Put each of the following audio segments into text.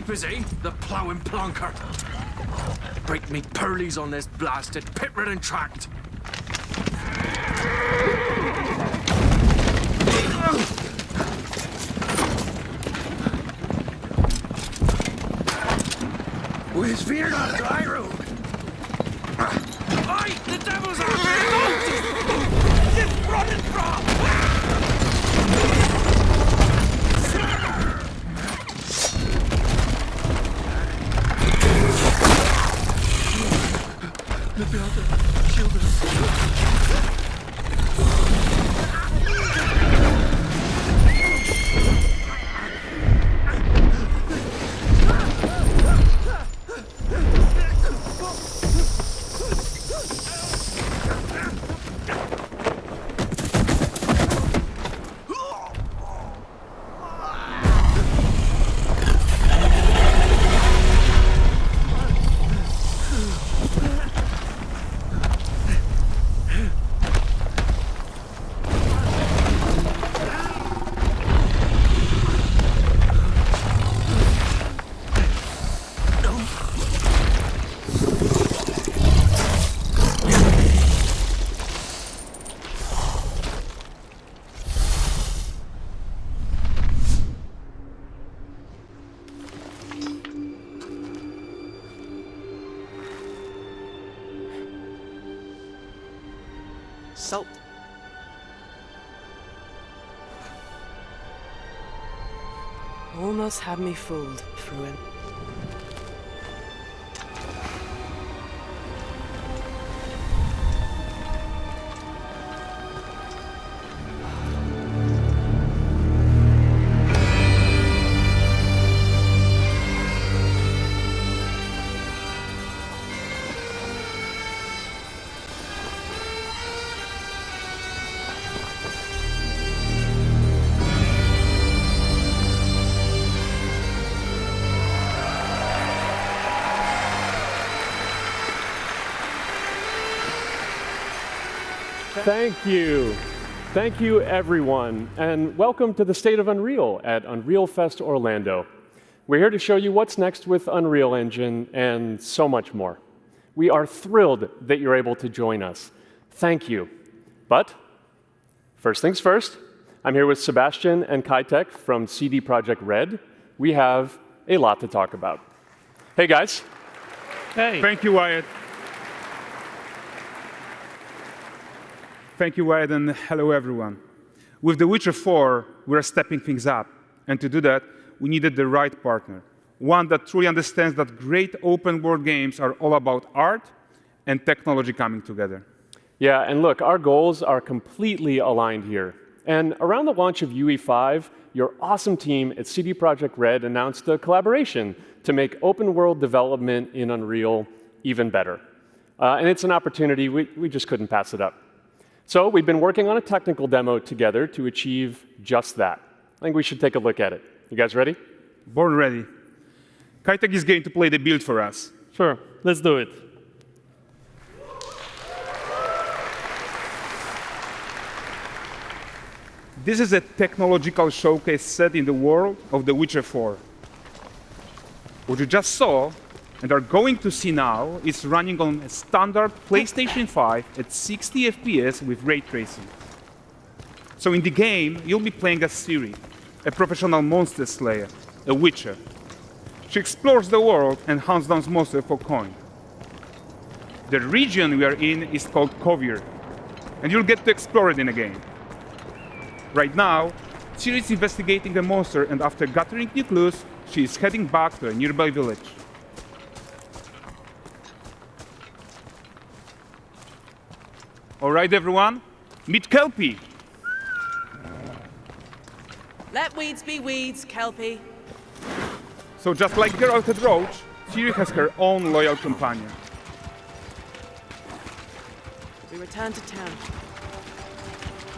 Asleep, is he? The ploughing plonker. Break me pearlies on this blasted pit-ridden tract. With fear not dry road. Aye, the devil's after him! This running from! Look out there, shield us. Salt. Almost had me fooled, Fruin. Thank you. Thank you, everyone, and welcome to the State of Unreal at Unreal Fest Orlando. We're here to show you what's next with Unreal Engine and so much more. We are thrilled that you're able to join us. Thank you. But first things first, I'm here with Sebastian and Kaitek from CD Projekt Red. We have a lot to talk about. Hey, guys. Hey. Thank you, Wyatt. Thank you, Wyatt, and hello, everyone. With The Witcher 4, we're stepping things up. And to do that, we needed the right partner, one that truly understands that great open-world games are all about art and technology coming together. Yeah, and look, our goals are completely aligned here. And around the launch of UE5, your awesome team at CD Projekt Red announced a collaboration to make open-world development in Unreal even better. And it's an opportunity, we just couldn't pass it up. So we've been working on a technical demo together to achieve just that. I think we should take a look at it. You guys ready? Born ready. Kaitek is going to play the build for us. Sure, let's do it. This is a technological showcase set in the world of The Witcher 4. What you just saw and are going to see now is running on a standard PlayStation 5 at 60 FPS with ray tracing. So in the game, you'll be playing as Ciri, a professional monster slayer, a witcher. She explores the world and hunts down monsters for coin. The region we are in is called Kovir, and you'll get to explore it in a game. Right now, Ciri is investigating a monster, and after gathering new clues, she is heading back to a nearby village. All right, everyone, meet Kelpie. Let weeds be weeds, Kelpie. So just like Geralt had Roach, Ciri has her own loyal companion. We return to town.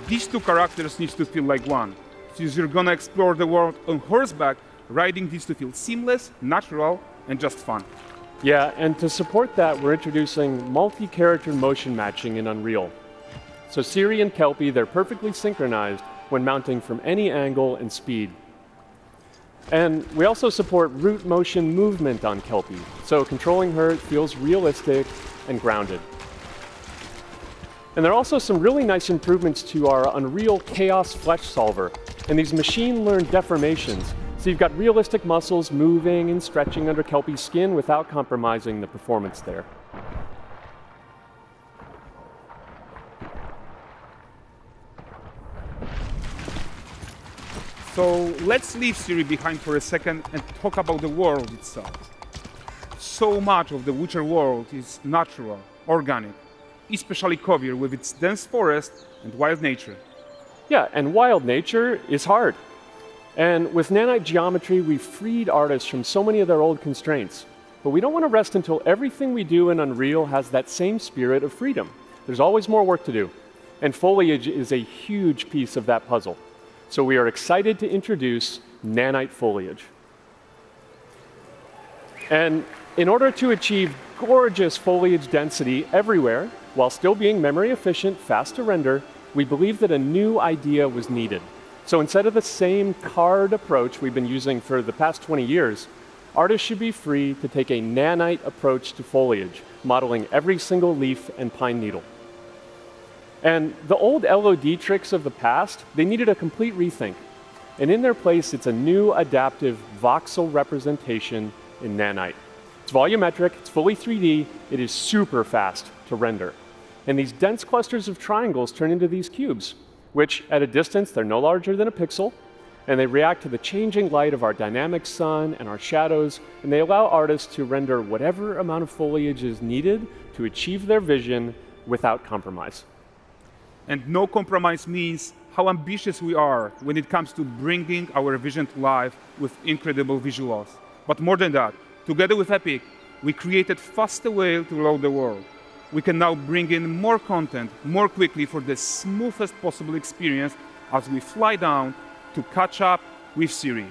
These two characters need to feel like one. Since you're gonna explore the world on horseback, riding needs to feel seamless, natural, and just fun. Yeah, and to support that, we're introducing multi-character motion matching in Unreal. So Ciri and Kelpie, they're perfectly synchronized when mounting from any angle and speed. And we also support root motion movement on Kelpie, so controlling her feels realistic and grounded. And there are also some really nice improvements to our Unreal Chaos Flesh Solver and these machine-learned deformations. So you've got realistic muscles moving and stretching under Kelpie's skin without compromising the performance there. So let's leave Siri behind for a second and talk about the world itself. So much of the Witcher world is natural, organic, especially Kovir with its dense forest and wild nature. Yeah, and wild nature is hard. And with nanite geometry, we've freed artists from so many of their old constraints. But we don't want to rest until everything we do in Unreal has that same spirit of freedom. There's always more work to do. And foliage is a huge piece of that puzzle. So we are excited to introduce nanite foliage. And in order to achieve gorgeous foliage density everywhere, while still being memory efficient, fast to render, we believe that a new idea was needed. So instead of the same card approach we've been using for the past 20 years, artists should be free to take a nanite approach to foliage, modeling every single leaf and pine needle. And the old LOD tricks of the past, they needed a complete rethink. And in their place, it's a new adaptive voxel representation in nanite. It's volumetric, it's fully 3D, it is super fast to render. And these dense clusters of triangles turn into these cubes, which at a distance, they're no larger than a pixel, and they react to the changing light of our dynamic sun and our shadows, and they allow artists to render whatever amount of foliage is needed to achieve their vision without compromise. And no compromise means how ambitious we are when it comes to bringing our vision to life with incredible visuals. But more than that, together with Epic, we created faster way to load the world. We can now bring in more content more quickly for the smoothest possible experience as we fly down to catch up with Siri.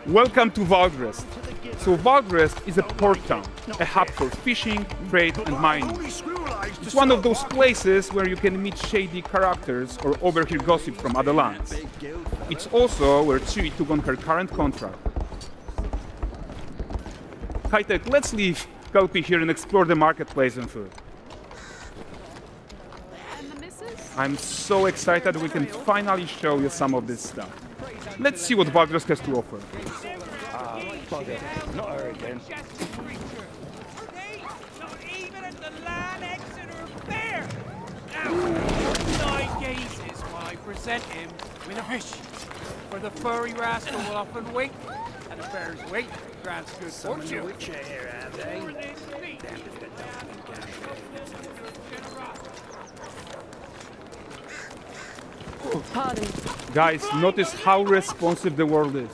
Welcome to Valdrest. So Valdrest is a port town, a hub for fishing, trade and mining. It's one of those places where you can meet shady characters or overhear gossip from other lands. It's also where Ciri took on her current contract. High-tech, let's leave Kelpie here and explore the marketplace and food. I'm so excited we can finally show you some of this stuff. Let's see what Valdrest has to offer. Not her again. Nine gazes while I present him with a fish. For the furry rascal will often wink, and a bear's weight grants good fortune. Pardon. Guys, notice how responsive the world is.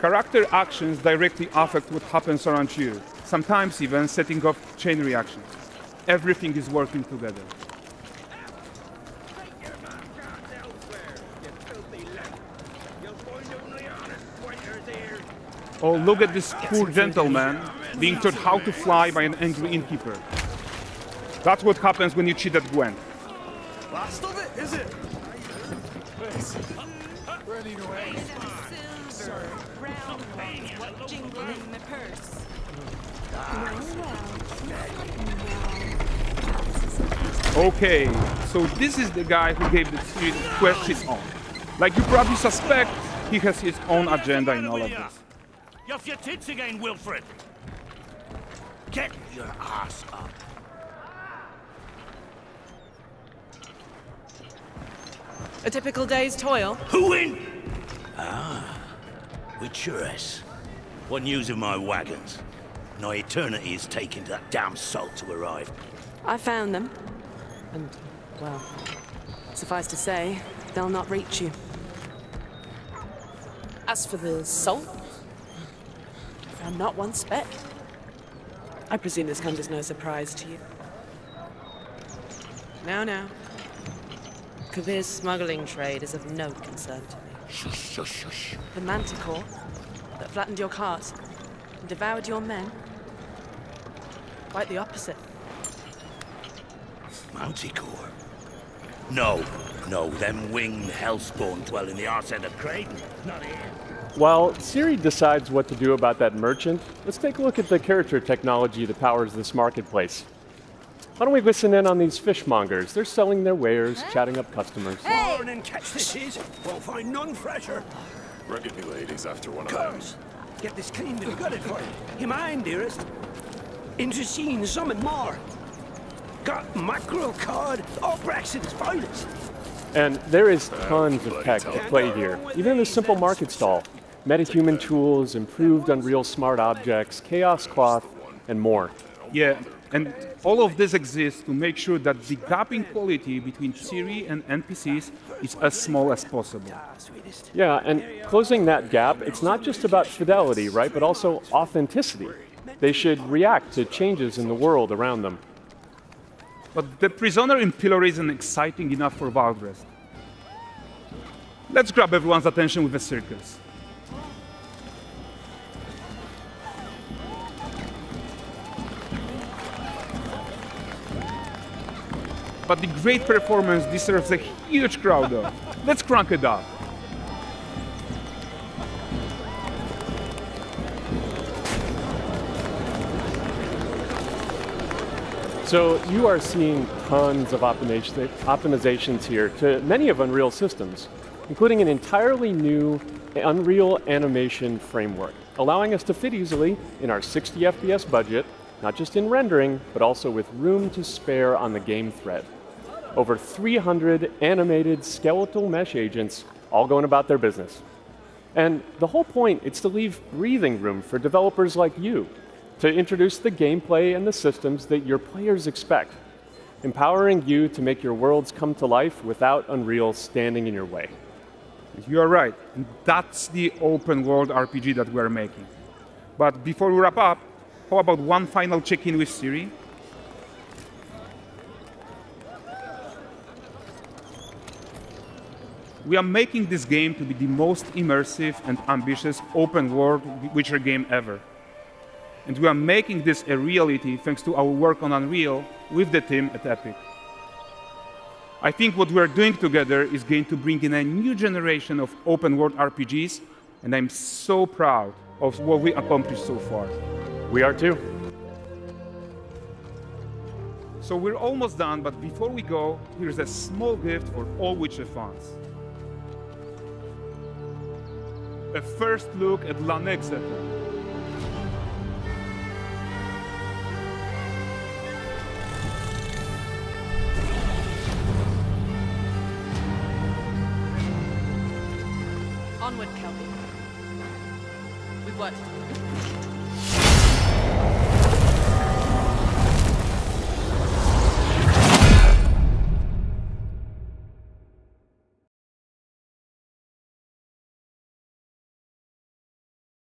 Character actions directly affect what happens around you, sometimes even setting off chain reactions. Everything is working together. Oh, look at this poor gentleman being taught how to fly by an angry innkeeper. That's what happens when you cheat at Gwent. Last of it, is it? Ready to aim. Jingling the purse. Okay, so this is the guy who gave the Spirit Quest his own. Like you probably suspect, he has his own agenda in all of this. You off your tits again, Wilfred. Get your ass up. A typical day's toil. Who in? Witcheress. What news of my wagons? No eternity is taking that damn salt to arrive. I found them. And, well, suffice to say, they'll not reach you. As for the salt, I found not one speck. I presume this comes as no surprise to you. Now. Kavir's smuggling trade is of no concern to me. Shush, shush, shush. The Manticore, that flattened your cars and devoured your men. Quite the opposite. Manticore? No, them winged hellspawn dwell in the arse end of Creighton, not here. While Siri decides what to do about that merchant, let's take a look at the character technology that powers this marketplace. Why don't we listen in on these fishmongers? They're selling their wares, chatting up customers. Morning, catch this is. Won't find none fresher. Reckon me lady's after one of them. Course. Get this cleaned and gutted for you. You mind, dearest? Into seeing something more. Got mackerel, cod, all Brexit's finest. And there is tons of tech to play here, even in this simple market stall. Metahuman tools, improved Unreal smart objects, chaos cloth, and more. Yeah, and all of this exists to make sure that the gap in quality between Siri and NPCs is as small as possible. Yeah, and closing that gap, it's not just about fidelity, right, but also authenticity. They should react to changes in the world around them. But the prisoner in pillory isn't exciting enough for Valdrest. Let's grab everyone's attention with a circus. But the great performance deserves a huge crowd though. Let's crank it up. So you are seeing tons of optimizations here to many of Unreal's systems, including an entirely new Unreal animation framework, allowing us to fit easily in our 60 FPS budget, not just in rendering, but also with room to spare on the game thread. Over 300 animated skeletal mesh agents all going about their business. And the whole point is to leave breathing room for developers like you to introduce the gameplay and the systems that your players expect, empowering you to make your worlds come to life without Unreal standing in your way. You are right, and that's the open world RPG that we're making. But before we wrap up, how about one final check-in with Siri? We are making this game to be the most immersive and ambitious open world Witcher game ever. And we are making this a reality thanks to our work on Unreal with the team at Epic. I think what we're doing together is going to bring in a new generation of open world RPGs, and I'm so proud of what we accomplished so far. We are too. So we're almost done, but before we go, here's a small gift for all Witcher fans. A first look at Lanexeter. Onward, Kelby. We've worked.